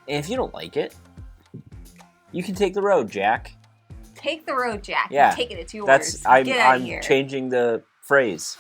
And if you don't like it, you can take the road, Jack. Take the road, Jack. Yeah. Take it. It's yours. I'm here. changing the phrase.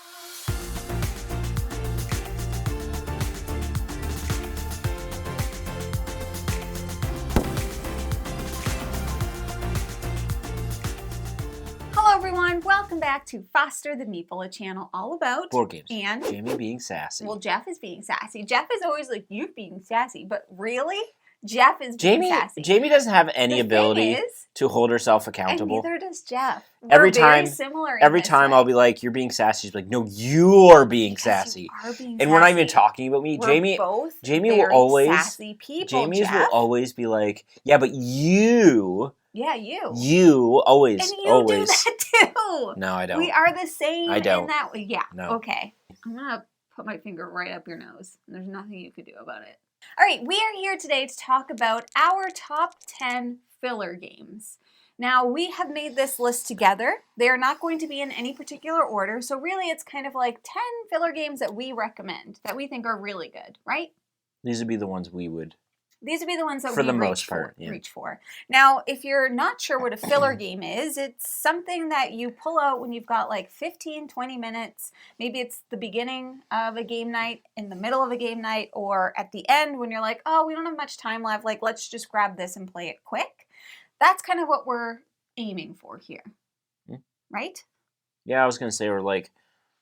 Hello, everyone. Welcome back to Foster the Meeple, a channel all about board games. And Jamie being sassy. Well, Jeff is being sassy. Jeff is always like, you're being sassy. But really, Jeff is being sassy. Jamie doesn't have any ability to hold herself accountable. And neither does Jeff. Every We're very similar. Every time I'll be like, "You're being sassy." She's like, "No, you're being sassy." You are being and sassy. we're not even talking about me. We're Jamie both will very always sassy people. Jamie's Jeff. will always be like, "Yeah, but you." Yeah, you. You always. And you always. do that too. No, I don't. We are the same I don't. in that way. Yeah. No. Okay. I'm gonna put my finger right up your nose. And there's nothing you can do about it. All right, we are here today to talk about our top 10 filler games. Now, we have made this list together. They are not going to be in any particular order, so really it's kind of like 10 filler games that we recommend, that we think are really good, right? These would be the ones we would. These would be the ones that for we the most part, reach for. Now, if you're not sure what a filler game is, it's something that you pull out when you've got like 15, 20 minutes. Maybe it's the beginning of a game night, in the middle of a game night, or at the end when you're like, oh, we don't have much time left. Like, let's just grab this and play it quick. That's kind of what we're aiming for here, right? Yeah, I was going to say, or like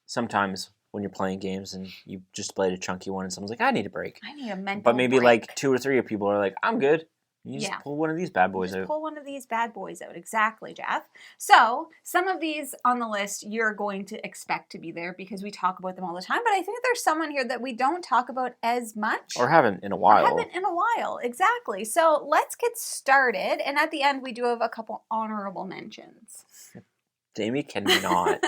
sometimes when you're playing games and you just played a chunky one and someone's like, I need a break. I need a mental But maybe break. like 2 or 3 people are like, I'm good. You just pull one of these bad boys out. Pull one of these bad boys out. Exactly, Jeff. So some of these on the list you're going to expect to be there because we talk about them all the time. But I think there's some on here that we don't talk about as much. Or haven't in a while. Exactly. So let's get started. And at the end, we do have a couple honorable mentions. Jamie cannot.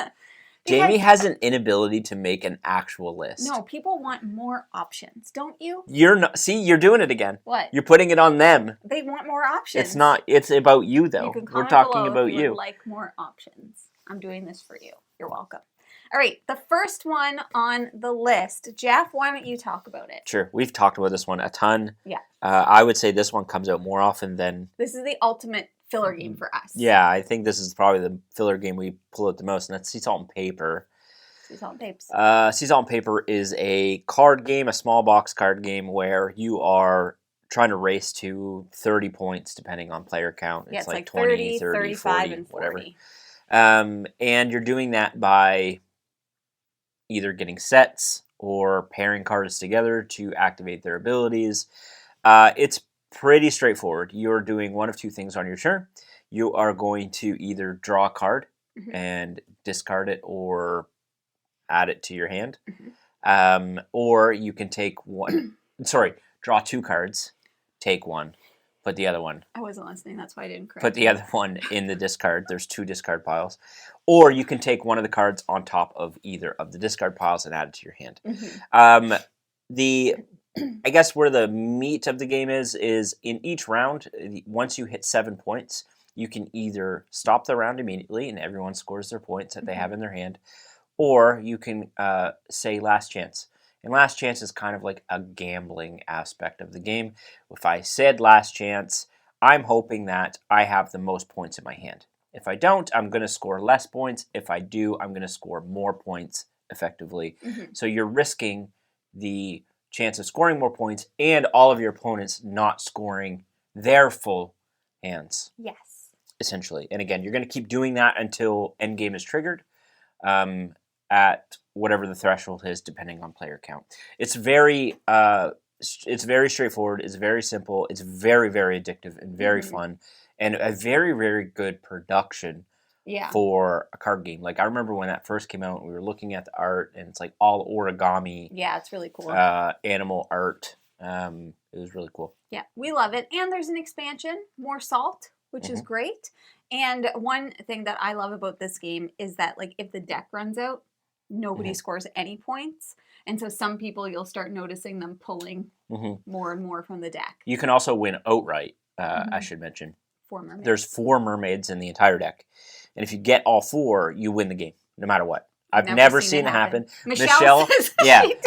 Jamie has an inability to make an actual list. No, people want more options, don't you? You're not. See, you're doing it again. What? You're putting it on them. They want more options. It's not. It's about you, though. We're talking about you. Would like more options. I'm doing this for you. You're welcome. All right, the first one on the list. Jeff, why don't you talk about it? Sure. We've talked about this one a ton. Yeah. I would say this one comes out more often than... This is the ultimate filler game for us. Yeah, I think this is probably the filler game we pull out the most, and that's Sea Salt and Paper. Sea Salt and Papes. Sea Salt and Paper is a card game, a small box card game, where you are trying to race to 30 points, depending on player count. Yeah, it's like 20, 30, 35, 40, and 40. Whatever. And you're doing that by either getting sets or pairing cards together to activate their abilities. It's pretty straightforward. You're doing one of two things on your turn. You are going to either draw a card and discard it or add it to your hand. Or you can take one, draw 2 cards, take one, put the other one. I wasn't listening, that's why I didn't correct. Put the other one in the discard. There's 2 discard piles. Or you can take one of the cards on top of either of the discard piles and add it to your hand. I guess where the meat of the game is in each round, once you hit 7 points, you can either stop the round immediately and everyone scores their points that they have in their hand, or you can say last chance. And last chance is kind of like a gambling aspect of the game. If I said last chance, I'm hoping that I have the most points in my hand. If I don't, I'm going to score less points. If I do, I'm going to score more points effectively. So you're risking the chance of scoring more points and all of your opponents not scoring their full hands. Yes. Essentially. And again, you're going to keep doing that until endgame is triggered. At whatever the threshold is, depending on player count. It's very straightforward. It's very simple. It's very, very addictive and very fun, and a very, very good production for a card game. Like I remember when that first came out, we were looking at the art, and it's like all origami. Yeah, it's really cool. Animal art. It was really cool. Yeah, we love it. And there's an expansion, more salt, which is great. And one thing that I love about this game is that, like, if the deck runs out, nobody scores any points. And so some people, you'll start noticing them pulling more and more from the deck. You can also win outright, I should mention. 4 mermaids. There's 4 mermaids in the entire deck. And if you get all 4, you win the game, no matter what. I've never seen it happen. Michelle says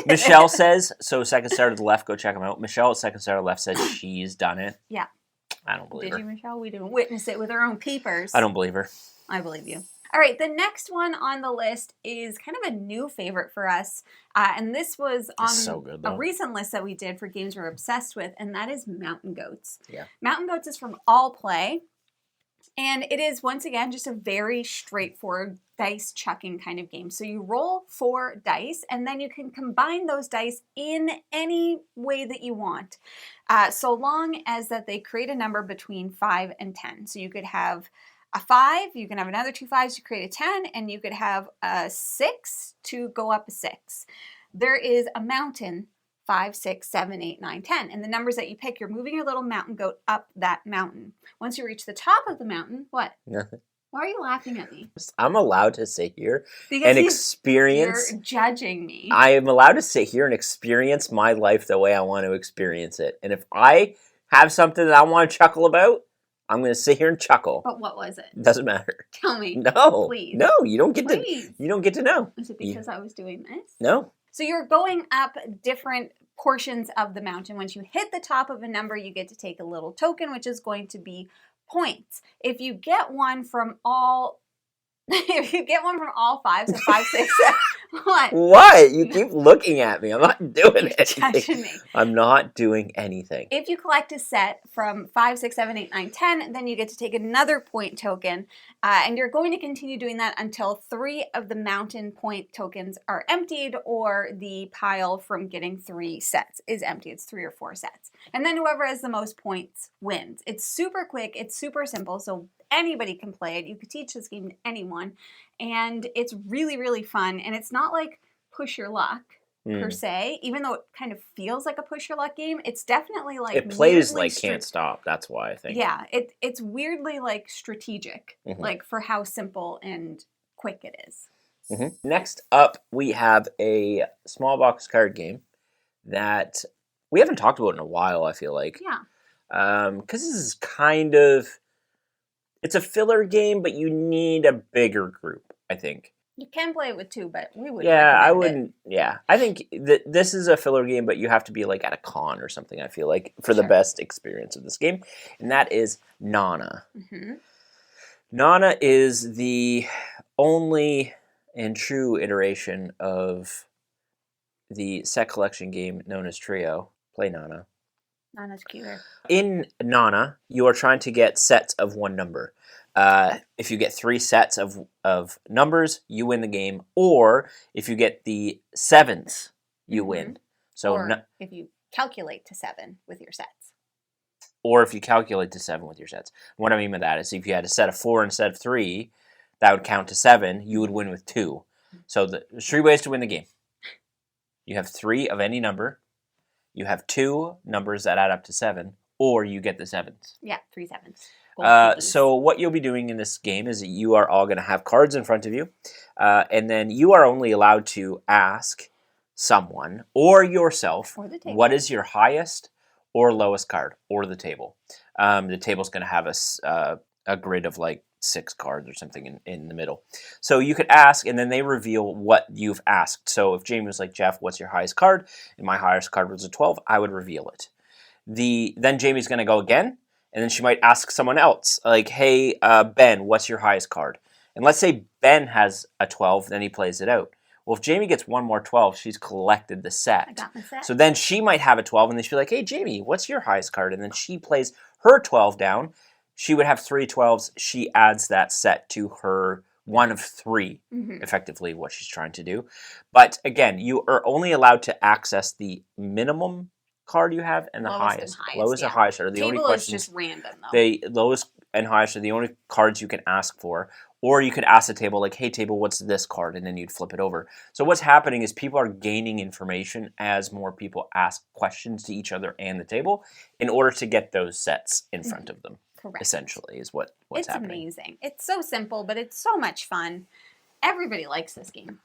Michelle says, so Second Star to the Left, go check them out. Michelle at Second Star to the Left said she's done it. Yeah. I don't believe her. Did you, Michelle? We didn't witness it with our own peepers. I don't believe her. I believe you. All right, the next one on the list is kind of a new favorite for us. And this was on a recent list that we did for games we're obsessed with, and that is Mountain Goats. Yeah. Mountain Goats is from All Play. And it is, once again, just a very straightforward dice chucking kind of game. So you roll 4 dice, and then you can combine those dice in any way that you want, so long as that they create a number between 5 and 10. So you could have a 5, you can have another 2 5s to create a 10, and you could have a 6 to go up a 6. There is a mountain 5, 6, 7, 8, 9, 10. And the numbers that you pick, you're moving your little mountain goat up that mountain. Once you reach the top of the mountain, what? Nothing. Why are you laughing at me? I'm allowed to sit here and experience. You're judging me. I am allowed to sit here and experience my life the way I want to experience it. And if I have something that I want to chuckle about, I'm going to sit here and chuckle. But what was it? Doesn't matter. Tell me. No. Please. No, you don't get Please. to. You don't get to know. Is it because I was doing this? No. So you're going up different portions of the mountain. Once you hit the top of a number, you get to take a little token, which is going to be points. If you get one from all 5, so 5, 6, 7, what? What? You keep looking at me. I'm not doing anything. Judging me. I'm not doing anything. If you collect a set from 5, 6, 7, 8, 9, 10, then you get to take another point token, and you're going to continue doing that until 3 of the mountain point tokens are emptied, or the pile from getting 3 sets is empty. It's 3 or 4 sets. And then whoever has the most points wins. It's super quick. It's super simple. So anybody can play it. You could teach this game to anyone. And it's really, really fun. And it's not like push your luck per se, even though it kind of feels like a push your luck game. It's definitely like it plays like Can't Stop. That's why I think. Yeah, it's weirdly like strategic, like for how simple and quick it is. Next up, we have a small box card game that we haven't talked about in a while, I feel like. Yeah. Because this is kind of... It's a filler game, but you need a bigger group, I think. You can play it with 2, but we wouldn't. Yeah, I wouldn't. Yeah, I think that this is a filler game, but you have to be like at a con or something, I feel like, for the best experience of this game. And that is Nana. Nana is the only and true iteration of the set collection game known as Trio. Play Nana. Nana's cuter. In Nana, you are trying to get sets of one number. If you get 3 sets of numbers, you win the game. Or if you get the 7th, you win. So or if you calculate to 7 with your sets. Or if you calculate to 7 with your sets. What I mean by that is if you had a set of 4 instead of 3, that would count to 7. You would win with 2. So there's 3 ways to win the game. You have 3 of any number. You have 2 numbers that add up to 7, or you get the 7s. Yeah, 3 7s. So what you'll be doing in this game is that you are all going to have cards in front of you, and then you are only allowed to ask someone or yourself, or the table, what is your highest or lowest card, or the table. The table's going to have a grid of like 6 cards or something in the middle. So you could ask, and then they reveal what you've asked. So if Jamie was like, Jeff, what's your highest card? And my highest card was a 12, I would reveal it. Then Jamie's going to go again, and then she might ask someone else, like, hey, Ben, what's your highest card? And let's say Ben has a 12, then he plays it out. Well, if Jamie gets one more 12, she's collected the set. I got my set. So then she might have a 12, and then she'll be like, hey, Jamie, what's your highest card? And then she plays her 12 down. She would have 3 12s. She adds that set to her one of 3, effectively what she's trying to do. But again, you are only allowed to access the minimum card you have and the highest. Lowest and highest are the only questions. Is just random, though. The lowest and highest are the only cards you can ask for. Or you could ask the table, like, hey, table, what's this card? And then you'd flip it over. So what's happening is people are gaining information as more people ask questions to each other and the table in order to get those sets in front of them. Correct. Essentially, is what's happening. It's amazing. It's so simple, but it's so much fun. Everybody likes this game.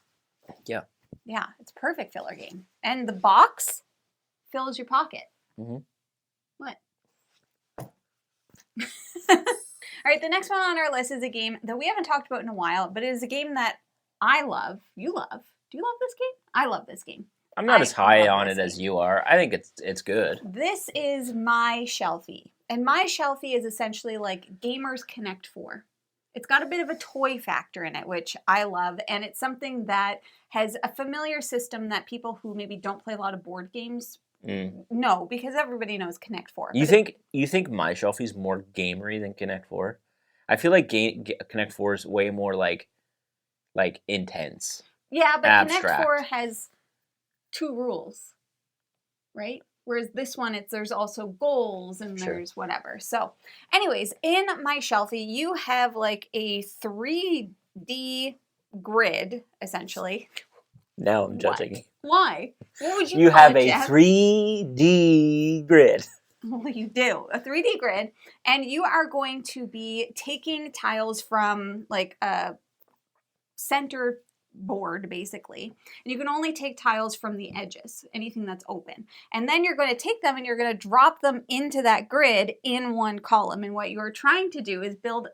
Yeah. Yeah, it's a perfect filler game. And the box fills your pocket. What? All right, the next one on our list is a game that we haven't talked about in a while, but it is a game that you love. Do you love this game? I love this game. I'm not as high on it game. as you are. I think it's good. This is My Shelfie. And My Shelfie is essentially like Gamers Connect 4. It's got a bit of a toy factor in it, which I love. And it's something that has a familiar system that people who maybe don't play a lot of board games know, because everybody knows Connect 4. You think My Shelfie's more gamery than Connect 4? I feel like Connect 4 is way more like intense. Yeah, but abstract. Connect 4 has 2 rules, right? Whereas this one, there's also goals and there's whatever. So anyways, in My Shelfie, you have like a 3D grid, essentially. Now I'm judging. Why? What would you You call have it, a Jeff? 3D grid. Well, you do. A 3D grid. And you are going to be taking tiles from like a center board, basically. And you can only take tiles from the edges, anything that's open. And then you're going to take them and you're going to drop them into that grid in one column. And what you're trying to do is build...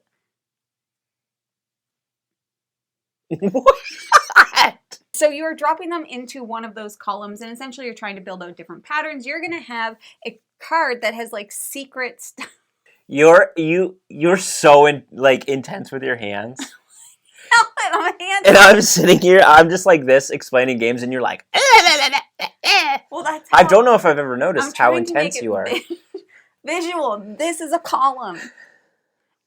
What? So you're dropping them into one of those columns, and essentially you're trying to build out different patterns. You're going to have a card that has like secret stuff. You're so intense with your hands. And I'm sitting here, I'm just like this explaining games, and you're like, well, that's I don't know if I've ever noticed how intense you are. Visual. This is a column.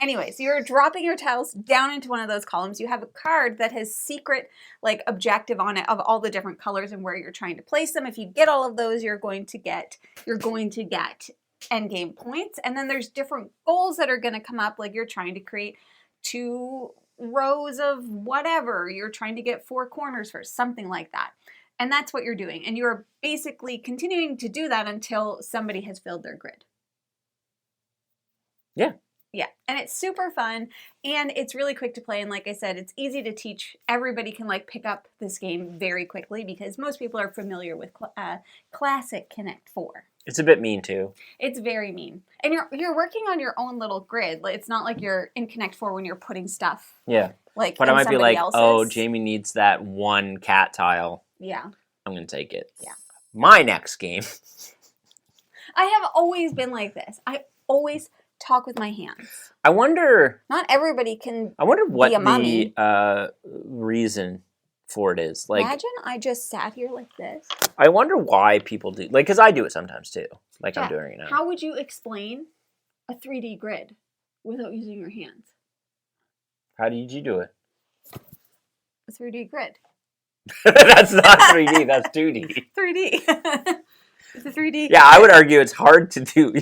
Anyways, you're dropping your tiles down into one of those columns. You have a card that has secret like objective on it of all the different colors and where you're trying to place them. If you get all of those, you're going to get end game points. And then there's different goals that are going to come up, like you're trying to create 2 rows of whatever. You're trying to get 4 corners first, something like that. And that's what you're doing. And you're basically continuing to do that until somebody has filled their grid. Yeah. Yeah, and it's super fun, and it's really quick to play, and like I said, it's easy to teach. Everybody can like pick up this game very quickly because most people are familiar with classic Connect 4. It's a bit mean too. It's very mean. And you're working on your own little grid. It's not like you're in Connect 4 when you're putting stuff. Yeah. Like but in I might be like, else's. oh, Jamie needs that one cat tile. Yeah. I'm going to take it. Yeah. My next game. I have always been like this. I always talk with my hands. I wonder... Not everybody can I wonder what be a mommy. the reason for it is. Like, imagine I just sat here like this. I wonder why people do... Like, because I do it sometimes too. Like I'm doing it now. How would you explain a 3D grid without using your hands? How did you do it? A 3D grid. That's not 3D, that's 2D. 3D. It's a 3D. Yeah, I would argue it's hard to do.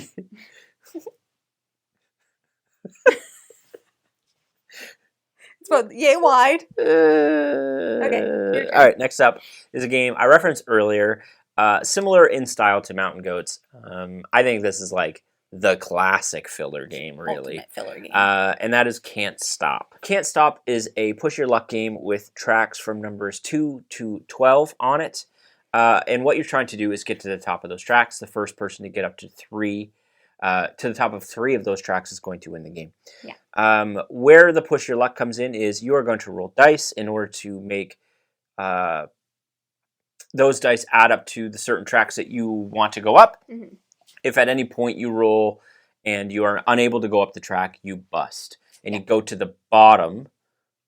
It's about yay wide. Okay. All right, next up is a game I referenced earlier, similar in style to Mountain Goats. I think this is like the classic filler game, really. Ultimate filler game. And that is Can't Stop. Can't Stop is a push your luck game with tracks from numbers 2 to 12 on it. And what you're trying to do is get to the top of those tracks. The first person to get up to the top of 3 of those tracks is going to win the game. Yeah. Where the push your luck comes in is you are going to roll dice in order to make those dice add up to the certain tracks that you want to go up. Mm-hmm. If at any point you roll and you are unable to go up the track, you bust. And you go to the bottom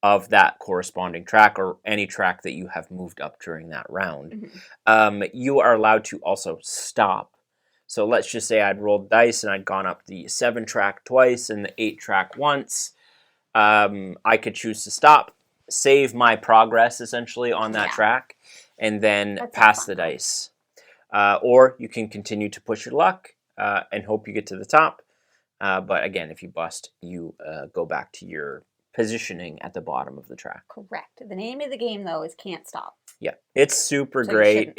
of that corresponding track or any track that you have moved up during that round. Mm-hmm. You are allowed to also stop. So let's just say I'd rolled dice and I'd gone up the 7 track twice and the 8 track once. I could choose to stop, save my progress essentially on that track, and then pass the dice. Or you can continue to push your luck and hope you get to the top. But again, if you bust, you go back to your positioning at the bottom of the track. Correct. The name of the game, though, is Can't Stop. Yeah, it's super great.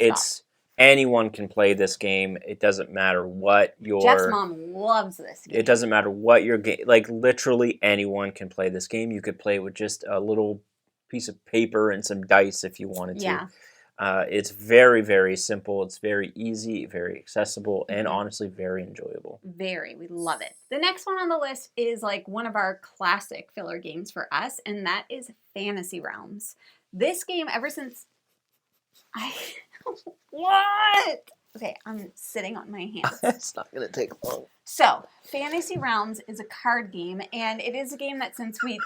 Anyone can play this game. It doesn't matter what your... Jeff's mom loves this game. It doesn't matter what your game... Like, literally anyone can play this game. You could play with just a little piece of paper and some dice if you wanted to. Yeah. It's very, very simple. It's very easy, very accessible, and honestly very enjoyable. Very. We love it. The next one on the list is like one of our classic filler games for us, and that is Fantasy Realms. This game, ever since what? Okay, I'm sitting on my hands. It's not going to take long. So, Fantasy Realms is a card game, and it is a game that since we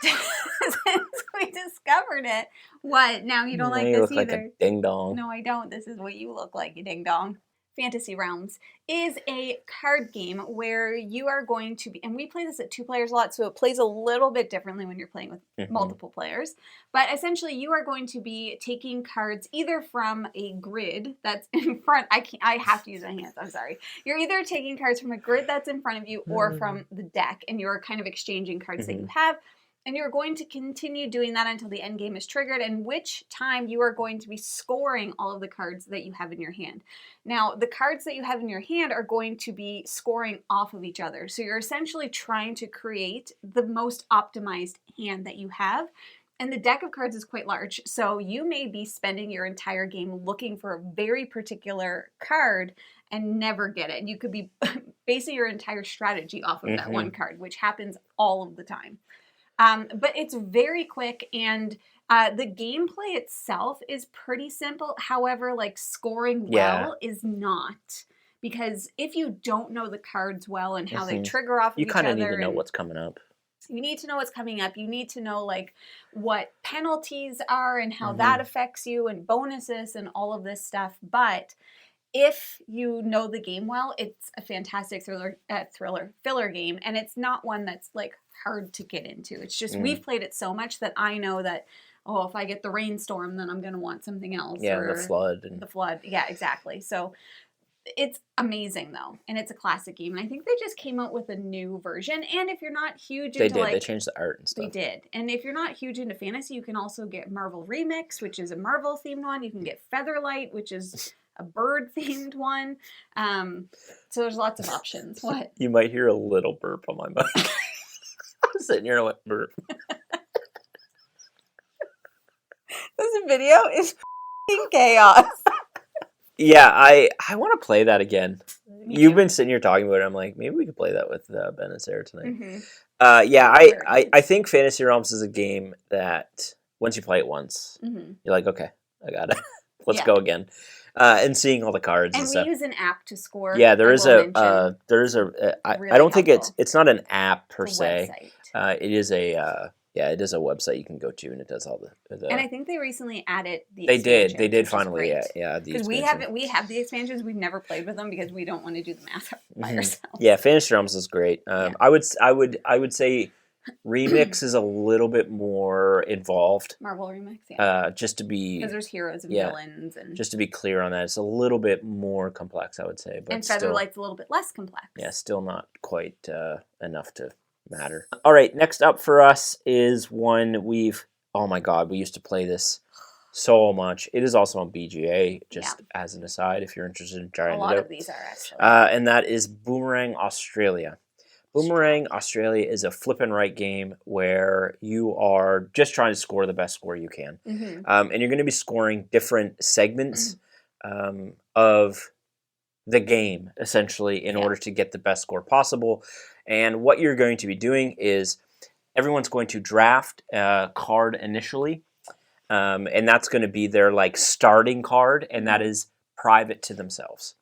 discovered it, what? Now you don't like you this look either? like a ding dong. No, I don't. This is what you look like, you ding dong. Fantasy Realms is a card game where you are going to be, and we play this at 2 players a lot, so it plays a little bit differently when you're playing with multiple players. But essentially, you are going to be taking cards either from a grid that's in front. I have to use my hands. I'm sorry. You're either taking cards from a grid that's in front of you or from the deck, and you're kind of exchanging cards that you have. And you're going to continue doing that until the end game is triggered, and which time you are going to be scoring all of the cards that you have in your hand. Now, the cards that you have in your hand are going to be scoring off of each other. So you're essentially trying to create the most optimized hand that you have. And the deck of cards is quite large. So you may be spending your entire game looking for a very particular card and never get it. And you could be basing your entire strategy off of that one card, which happens all of the time. But it's very quick, and the gameplay itself is pretty simple. However, like scoring well is not, because if you don't know the cards well and how they trigger off of each other, you kind of need to know what's coming up. You need to know what's coming up. You need to know like what penalties are and how that affects you, and bonuses and all of this stuff. But if you know the game well, it's a fantastic filler game, and it's not one that's like hard to get into. It's just we've played it so much that I know that, oh, if I get the rainstorm, then I'm going to want something else. Yeah, or the flood. Yeah, exactly. So it's amazing though, and it's a classic game. And I think they just came out with a new version. And if you're not huge into they changed the art and stuff. They did. And if you're not huge into fantasy, you can also get Marvel Remix, which is a Marvel themed one. You can get Featherlight, which is a bird themed one. So there's lots of options. What? You might hear a little burp on my mic. I'm sitting here and I went burp. This video is chaos. Yeah, I want to play that again. You've been sitting here talking about it. I'm like, maybe we could play that with Ben and Sarah tonight. I think Fantasy Realms is a game that once you play it once, you're like, okay, I got it. Let's go again. And seeing all the cards and stuff. And we use an app to score. Yeah, I don't think it's not an app per se. It is a website you can go to, and it does all the and I think they recently added the expansions. They did finally, because we have the expansions. We've never played with them because we don't want to do the math by ourselves. Yeah, Fantasy Realms is great. I would say Remix is a little bit more involved. Marvel Remix, just to be, because there's heroes and villains, and just to be clear on that, it's a little bit more complex, I would say. But and Featherlight's a little bit less complex. Yeah, still not quite enough to matter. All right, next up for us is one oh my god, we used to play this so much. It is also on BGA, just as an aside, if you're interested in trying it out. A lot of these are actually. And that is Boomerang Australia. Boomerang Australia is a flip and write game where you are just trying to score the best score you can. And you're going to be scoring different segments of the game, essentially, in order to get the best score possible. And what you're going to be doing is everyone's going to draft a card initially, and that's going to be their starting card, and that is private to themselves.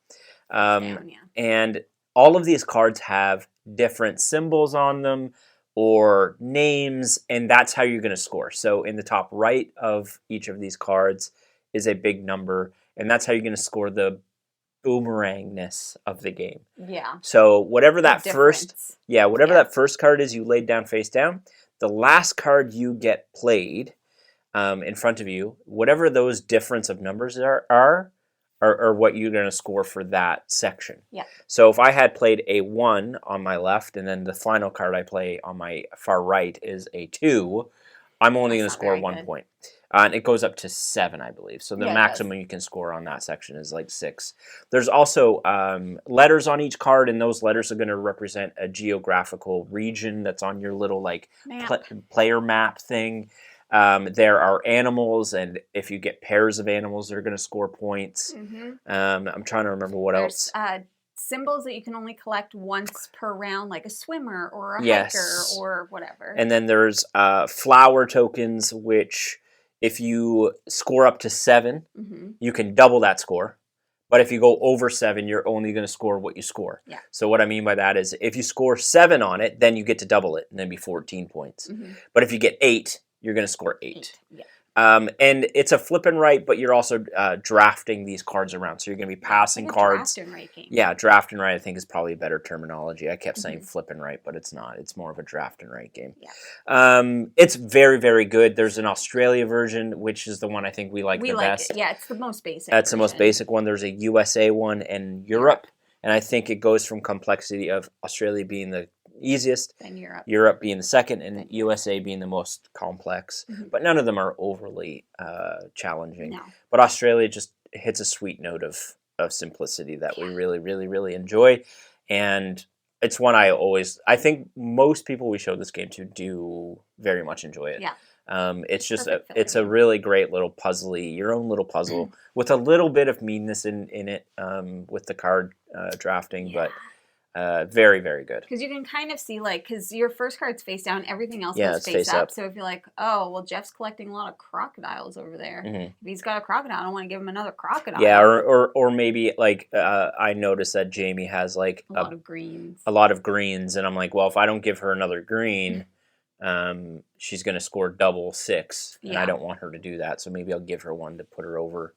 And all of these cards have different symbols on them or names, and that's how you're going to score. So in the top right of each of these cards is a big number, and that's how you're going to score the boomerangness of the game. Yeah. So whatever that first card is you laid down face down, the last card you get played in front of you, whatever those difference of numbers are what you're going to score for that section. Yeah. So if I had played a 1 on my left, and then the final card I play on my far right is a 2, I'm only going to score 1 point. And it goes up to 7, I believe. So the maximum you can score on that section is 6. There's also letters on each card, and those letters are going to represent a geographical region that's on your little player map thing. There are animals, and if you get pairs of animals, they're going to score points. I'm trying to remember what else. Symbols that you can only collect once per round, like a swimmer or a hiker or whatever. And then there's flower tokens, which if you score up to 7, Mm-hmm. you can double that score. But if you go over 7, you're only going to score what you score. Yeah. So what I mean by that is if you score 7 on it, then you get to double it, and then be 14 points. Mm-hmm. But if you get 8, you're going to score 8. Yeah. And it's a flip and write, but you're also drafting these cards around. So you're going to be passing like a cards. draft and write game. Yeah, draft and write I think is probably a better terminology. I kept saying Mhm. flip and write, but it's not. It's more of a draft and write game. Yeah. It's very, very good. There's an Australia version, which is the one I think we like the best. It. Yeah, it's the most basic. That's the most basic one. There's a USA one and Europe. And I think it goes from complexity of Australia being the easiest, Then Europe being the second, and USA being the most complex. Mm-hmm. But none of them are overly challenging. No. But Australia just hits a sweet note of simplicity that we really, really, really enjoy. And it's one I think most people we show this game to do very much enjoy it. Yeah. It's just Perfect a really great little puzzly, your own little puzzle with a little bit of meanness in it with the card drafting, but very, very good. Because you can kind of see, because your first card's face down, everything else Yeah, goes it's face face up. up. So if you're like, oh, well, Jeff's collecting a lot of crocodiles over there. Mm-hmm. If he's got a crocodile, I don't want to give him another crocodile. Yeah, or maybe I noticed that Jamie has a lot of greens. A lot of greens, and I'm like, well, if I don't give her another green, she's going to score double 6, and I don't want her to do that. So maybe I'll give her one to put her over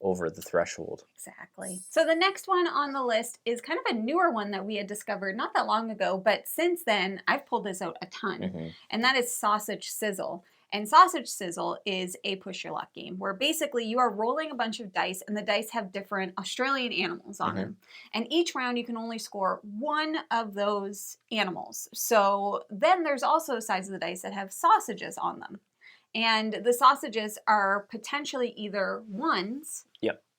the threshold. Exactly. So the next one on the list is kind of a newer one that we had discovered not that long ago, but since then I've pulled this out a ton, and that is Sausage Sizzle. And Sausage Sizzle is a push your luck game where basically you are rolling a bunch of dice, and the dice have different Australian animals on them. And each round you can only score one of those animals. So then there's also sides of the dice that have sausages on them. And the sausages are potentially either ones,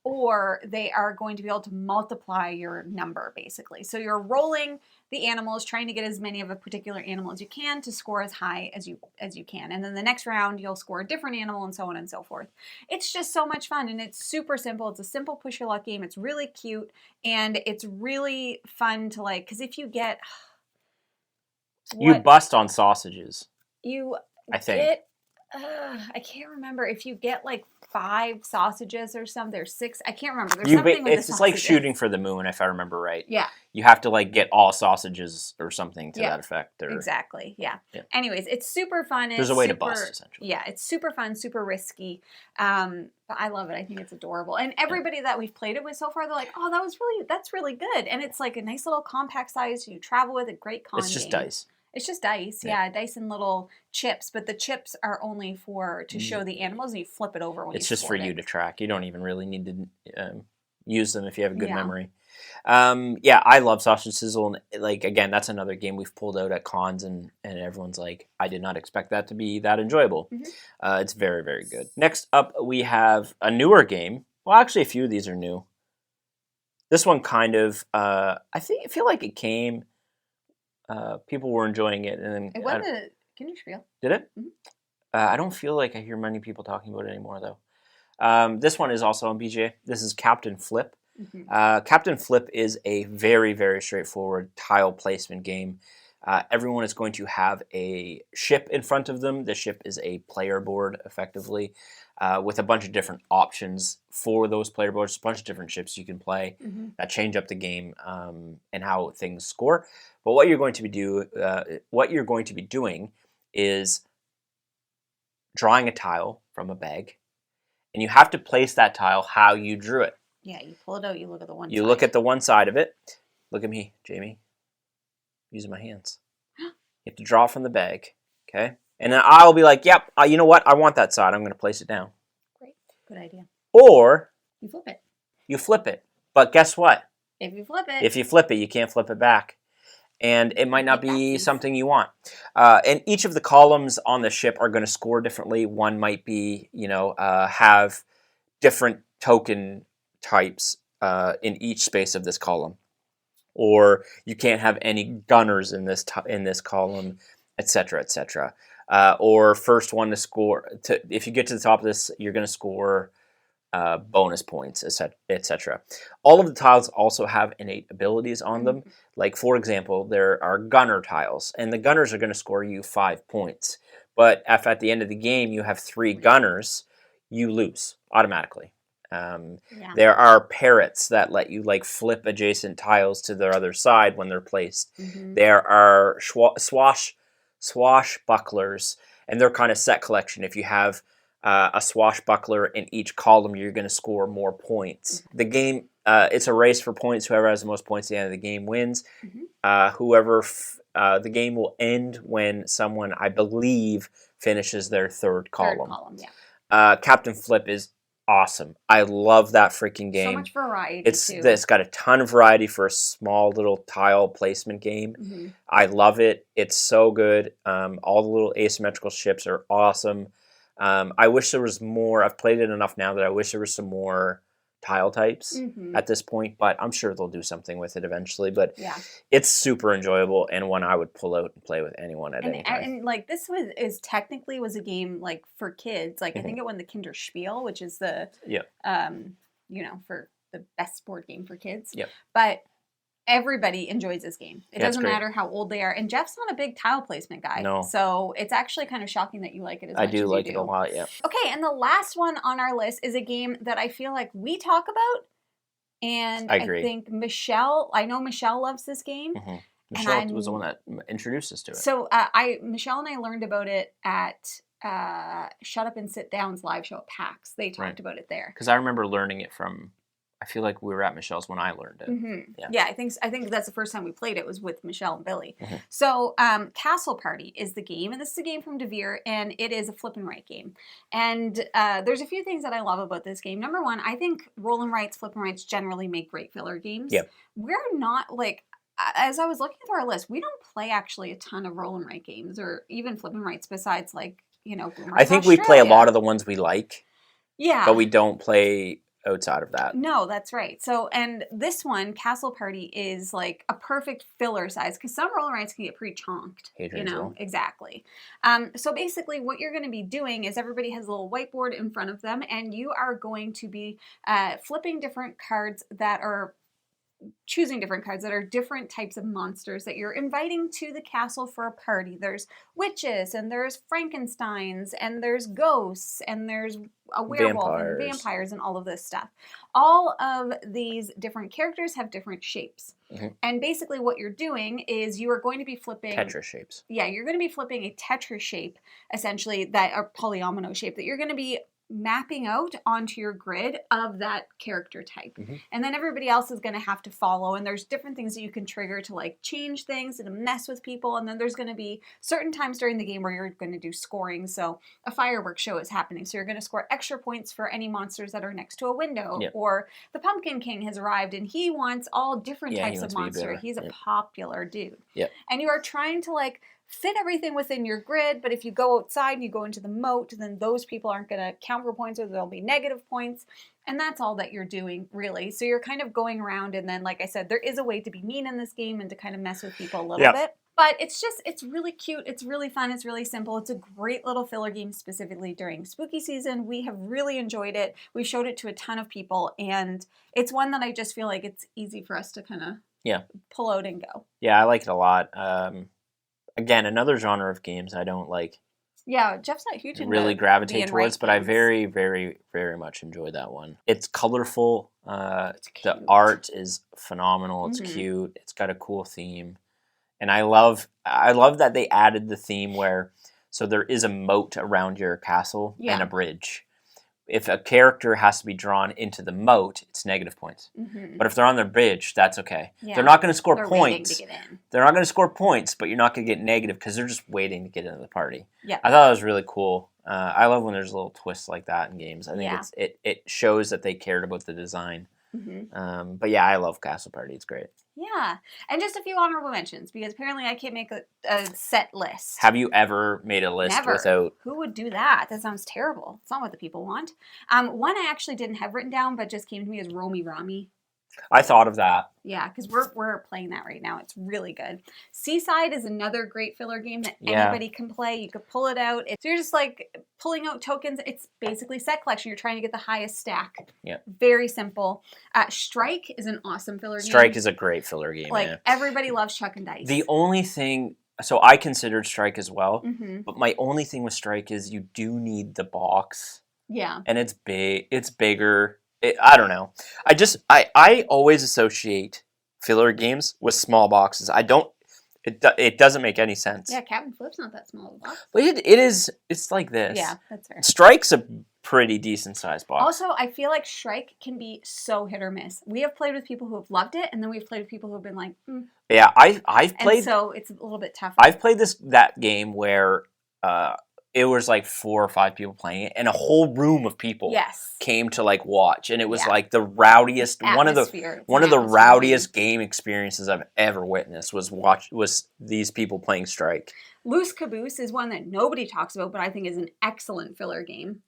or they are going to be able to multiply your number, basically. So you're rolling the animals, trying to get as many of a particular animal as you can to score as high as you can. And then the next round, you'll score a different animal, and so on and so forth. It's just so much fun, and it's super simple. It's a simple push your luck game. It's really cute, and it's really fun to because if you get... you bust on sausages. I think. I can't remember if you get 5 sausages or something. There's 6. I can't remember. There's something with the sausages. It's like shooting for the moon, if I remember right. Yeah. You have to get all sausages or something to that effect. Exactly. Yeah. Anyways, it's super fun. There's a way to bust, essentially. Yeah, it's super fun, super risky. But I love it. I think it's adorable. And everybody that we've played it with so far, they're like, "Oh, that's really good." And it's a nice little compact size you travel with, a great con game. It's just dice. It's just dice, dice and little chips, but the chips are only to show the animals, and you flip it over when it's you just for you to track. You don't even really need to use them if you have a good memory. I love Sausage Sizzle, and again, that's another game we've pulled out at cons, and everyone's like, I did not expect that to be that enjoyable. It's very, very good. Next up, we have a newer game. Well, actually, a few of these are new. This one kind of, I feel like it came... people were enjoying it, and then it won the Kinderspiel. Did it? I don't feel like I hear many people talking about it anymore, though. This one is also on BGA. This is Captain Flip. Captain Flip is a very, very straightforward tile placement game. Everyone is going to have a ship in front of them. The ship is a player board, effectively, with a bunch of different options for those player boards. A bunch of different ships you can play that change up the game and how things score. But what you're going to be doing is drawing a tile from a bag, and you have to place that tile how you drew it. Yeah, you pull it out. You look at the one. You look at the one side of it. Look at me, Jamie. Using my hands. You have to draw from the bag, okay? And then I'll be like, "Yep, you know what? I want that side. I'm going to place it down." Great, good idea. Or you flip it. You flip it, but guess what? If you flip it, you can't flip it back. And it might not be something you want. And each of the columns on the ship are going to score differently. One might be, have different token types in each space of this column. Or you can't have any gunners in this column, etc., etc. Or first one to score. If you get to the top of this, you're going to score bonus points, etc. All of the tiles also have innate abilities on them. Like, for example, there are gunner tiles, and the gunners are going to score you 5 points. But if at the end of the game you have 3 gunners, you lose automatically. There are parrots that let you like flip adjacent tiles to their other side when they're placed. There are swashbucklers, and they're kind of set collection. If you have a swashbuckler in each column, you're going to score more points. The game, it's a race for points. Whoever has the most points at the end of the game wins. The game will end when someone, I believe, finishes their third column. Captain Flip is awesome. I love that freaking game. So much variety. It's got a ton of variety for a small little tile placement game. I love it. It's so good. All the little asymmetrical ships are awesome. I wish there was more. I've played it enough now that I wish there was some more tile types at this point, but I'm sure they'll do something with it eventually. But it's super enjoyable and one I would pull out and play with anyone at any time. And like this was technically a game like for kids. Like I think it won the Kinderspiel, which is the for the best board game for kids. But everybody enjoys this game. It doesn't matter how old they are. And Jeff's not a big tile placement guy. No. So it's actually kind of shocking that you like it as much as you do. I do like it a lot, yeah. Okay, and the last one on our list is a game that I feel like we talk about. And I think I know Michelle loves this game. Michelle was the one that introduced us to it. So Michelle and I learned about it at Shut Up and Sit Down's live show at PAX. They talked about it there. Because I remember learning it from... I feel like we were at Michelle's when I learned it. Yeah, I think that's the first time we played it was with Michelle and Billy. So Castle Party is the game, and this is a game from DeVere, and it is a flip and write game. And there's a few things that I love about this game. Number one, I think roll and writes, flip and writes generally make great filler games. We're not like... As I was looking through our list, we don't play actually a ton of roll and write games or even flip and writes besides like, I think we play a lot of the ones we like. Yeah. But we don't play outside of that. No, that's right. So, and this one, Castle Party, is like a perfect filler size because some roll and writes can get pretty chonked. Exactly. So basically what you're going to be doing is everybody has a little whiteboard in front of them and you are going to be flipping different cards that are choosing different cards that are different types of monsters that you're inviting to the castle for a party. There's witches and there's Frankensteins and there's ghosts and there's a werewolf and vampires and all of this stuff. All of these different characters have different shapes. And basically what you're doing is you are going to be flipping... Tetris shapes. Yeah, you're going to be flipping a Tetris shape, essentially, that are polyomino shape that you're going to be mapping out onto your grid of that character type. And then everybody else is going to have to follow, and there's different things that you can trigger to like change things and to mess with people, and then there's going to be certain times during the game where you're going to do scoring. So a fireworks show is happening, so you're going to score extra points for any monsters that are next to a window, or the Pumpkin King has arrived and he wants all different types of monster. He's a popular dude. And you are trying to like fit everything within your grid, but if you go outside and you go into the moat, then those people aren't going to count for points or there'll be negative points. And that's all that you're doing, really. So you're kind of going around, and then, like I said, there is a way to be mean in this game and to kind of mess with people a little bit. But it's really cute. It's really fun. It's really simple. It's a great little filler game specifically during spooky season. We have really enjoyed it. We showed it to a ton of people, and it's one that I just feel like it's easy for us to kind of pull out and go. Yeah, I like it a lot. Again, another genre of games I don't like. Yeah, Jeff's not huge into really gravitate towards, but I very, very, very much enjoy that one. It's colorful. The art is phenomenal. It's cute. It's got a cool theme, and I love that they added the theme where so there is a moat around your castle and a bridge. If a character has to be drawn into the moat, it's negative points. But if they're on the bridge, that's okay. They're not going to score points. They're not going to score points, but you're not going to get negative because they're just waiting to get into the party. I thought that was really cool. I love when there's little twists like that in games. I think it shows that they cared about the design. But yeah, I love Castle Party. It's great. Yeah. And just a few honorable mentions, because apparently I can't make a set list. Have you ever made a list without... Who would do that? That sounds terrible. It's not what the people want. One I actually didn't have written down, but just came to me as Romy Rami. I thought of that. Yeah, because we're playing that right now. It's really good. Seaside is another great filler game that anybody can play. You could pull it out. So you're just like pulling out tokens. It's basically set collection. You're trying to get the highest stack. Very simple. Strike is an awesome filler game. Strike is a great filler game. Like everybody loves Chuck and Dice. The only thing so I considered Strike as well, Mm-hmm. but my only thing with Strike is you do need the box, Yeah. and it's big. It's bigger. I don't know. I always associate filler games with small boxes. I don't. It doesn't make any sense. Yeah, Captain Flip's not that small of a box. But it is. It's like this. Yeah, that's fair. Strike's a pretty decent sized box. Also, I feel like Strike can be so hit or miss. We have played with people who have loved it, and then we've played with people who have been like, Yeah, I've played. And so it's a little bit tougher. I've played that game where it was like 4 or 5 people playing it, and a whole room of people came to like watch, and it was like the rowdiest one of the rowdiest game experiences I've ever witnessed was these people playing Strike. Loose Caboose is one that nobody talks about, but I think is an excellent filler game.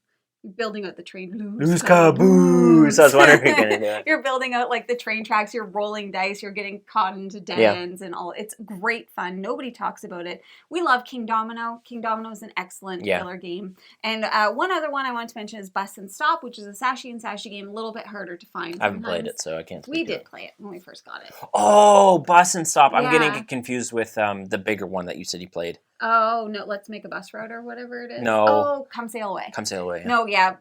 You're building out the train. Loose Caboose. I was wondering if you were going to do it. You're building out like the train tracks. You're rolling dice. You're getting caught into dead ends and all. It's great fun. Nobody talks about it. We love King Domino. King Domino is an excellent filler game. And one other one I want to mention is Bust and Stop, which is a Sashi and Sashi game. A little bit harder to find. I haven't played it, so I can't. We did play it when we first got it. Oh, Bust and Stop. I'm getting confused with the bigger one that you said you played. Oh, no, Let's Make a Bus Route or whatever it is. No. Oh, Come Sail Away. Come Sail Away. Yeah. No, yeah.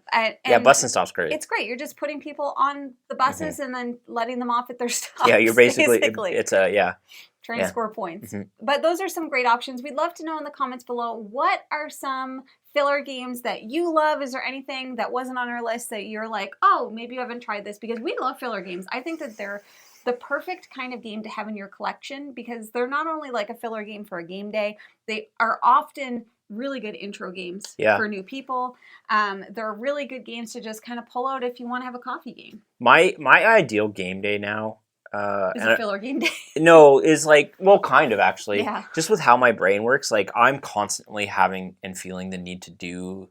Bus and Stop's great. It's great. You're just putting people on the buses and then letting them off at their stops. Yeah, you're basically. It's trying to score points. But those are some great options. We'd love to know in the comments below, what are some filler games that you love? Is there anything that wasn't on our list that you're like, oh, maybe you haven't tried this? Because we love filler games. I think that they're the perfect kind of game to have in your collection because they're not only like a filler game for a game day, they are often really good intro games for new people. They're really good games to just kind of pull out if you want to have a coffee game. My ideal game day now is a filler game day. No, is like, well, kind of actually. Yeah. Just with how my brain works, like I'm constantly having and feeling the need to do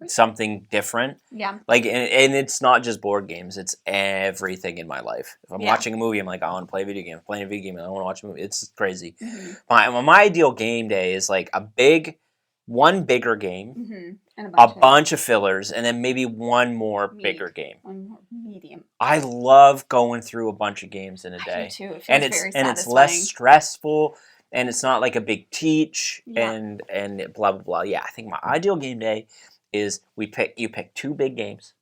something different. Yeah. Like, and it's not just board games. It's everything in my life. If I'm watching a movie, I'm like, I want to play a video game. I'm playing a video game, I want to watch a movie. It's crazy. My ideal game day is like one bigger game, and a bunch of fillers, and then maybe one more bigger game. One more medium. I love going through a bunch of games in a day. I do too. It feels and very satisfying. It's less stressful, and it's not like a big teach, and blah, blah, blah. Yeah, I think my ideal game day is you pick 2 big games.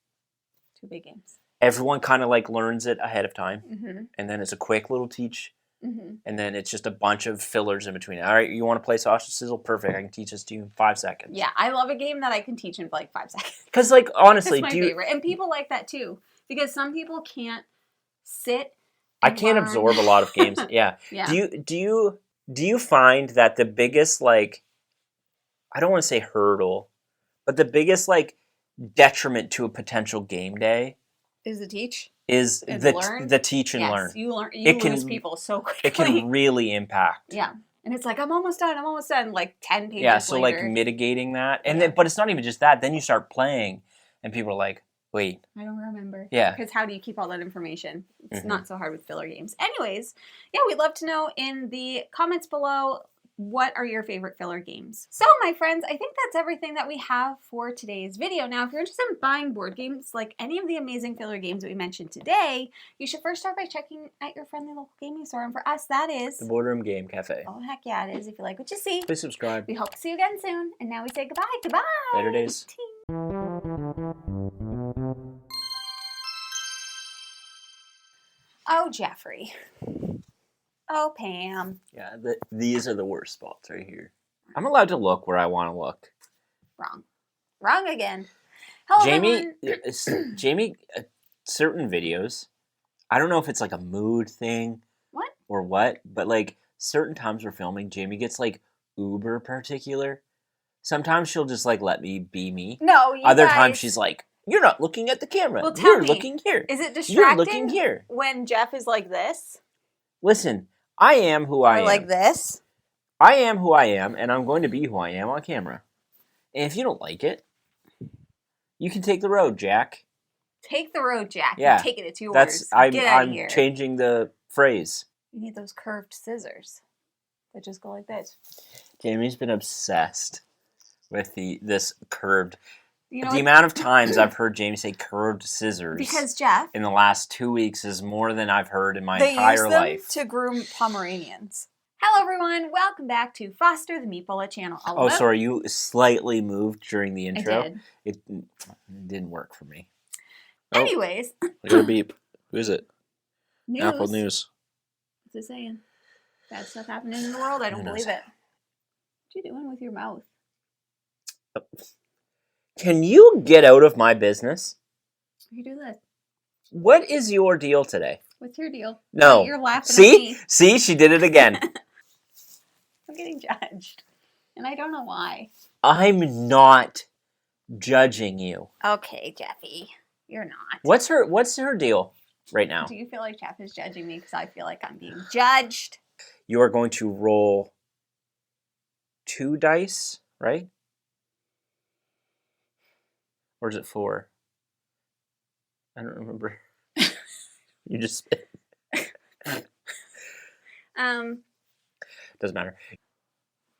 2 big games. Everyone kind of like learns it ahead of time, and then it's a quick little teach, and then it's just a bunch of fillers in between. All right, you want to play Sausage Sizzle? Perfect. I can teach this to you in 5 seconds. Yeah, I love a game that I can teach in like 5 seconds. Because like honestly, that's my favorite, and people like that too because some people can't sit. I can't absorb a lot of games. Yeah. Do you find that the biggest like, I don't want to say hurdle, but the biggest like detriment to a potential game day is the teach? Is the teach and learn. You lose people so quickly. It can really impact. Yeah. And it's like, I'm almost done, like 10 pages Yeah, so later. like mitigating that. And then, but it's not even just that. Then you start playing and people are like, wait. I don't remember. Yeah. Because how do you keep all that information? It's not so hard with filler games. Anyways, yeah, we'd love to know in the comments below, what are your favorite filler games? So, my friends, I think that's everything that we have for today's video. Now, if you're interested in buying board games like any of the amazing filler games that we mentioned today, you should first start by checking at your friendly local gaming store. And for us, that is the Boardroom Game Cafe. Oh, heck yeah, it is. If you like what you see, please subscribe. We hope to see you again soon. And now we say goodbye. Goodbye. Later days. Oh, Jeffrey. Oh, Pam. Yeah, these are the worst spots right here. I'm allowed to look where I want to look. Wrong. Wrong again. Hello, Jamie, certain videos, I don't know if it's like a mood thing. What? Or what, but like certain times we're filming, Jamie gets like uber particular. Sometimes she'll just like let me be me. No, Other times she's like, you're not looking at the camera. Well, You're looking here. Is it distracting? You're looking here. When Jeff is like this? Listen, I am who I am. Like this? I am who I am, and I'm going to be who I am on camera. And if you don't like it, you can take the road, Jack. Take the road, Jack. Yeah. You take it. It's yours. Get out of here. I'm changing the phrase. You need those curved scissors that just go like this. Jamie's been obsessed with this curved. You know, the amount of times I've heard Jamie say curved scissors because Jeff in the last 2 weeks is more than I've heard in my entire life. To groom Pomeranians. Hello everyone, welcome back to Foster the Meeple, a channel all Oh, about... sorry, you slightly moved during the intro. I did. It didn't work for me. Anyways. I got a beep. Who is it? News. Apple News. What's it saying? Bad stuff happening in the world? I don't Who knows? believe it. What you doing with your mouth? Can you get out of my business? You do this. What is your deal today? What's your deal? No. You're laughing See? at me. See? She did it again. I'm getting judged. And I don't know why. I'm not judging you. Okay, Jeffy. You're not. What's her deal right now? Do you feel like Jeff is judging me because I feel like I'm being judged? You are going to roll 2 dice, right? Or is it 4? I don't remember. You just spit. Doesn't matter.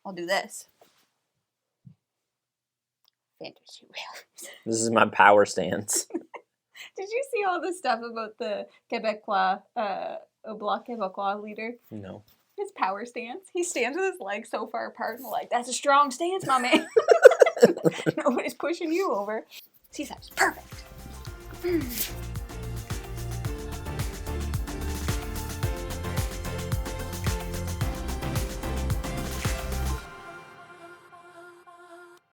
I'll do this. Fantasy realms. This is my power stance. Did you see all the stuff about the Quebecois, Bloc Quebecois leader? No. His power stance. He stands with his legs so far apart and like, that's a strong stance, my man. Nobody's pushing you over. See, that's perfect.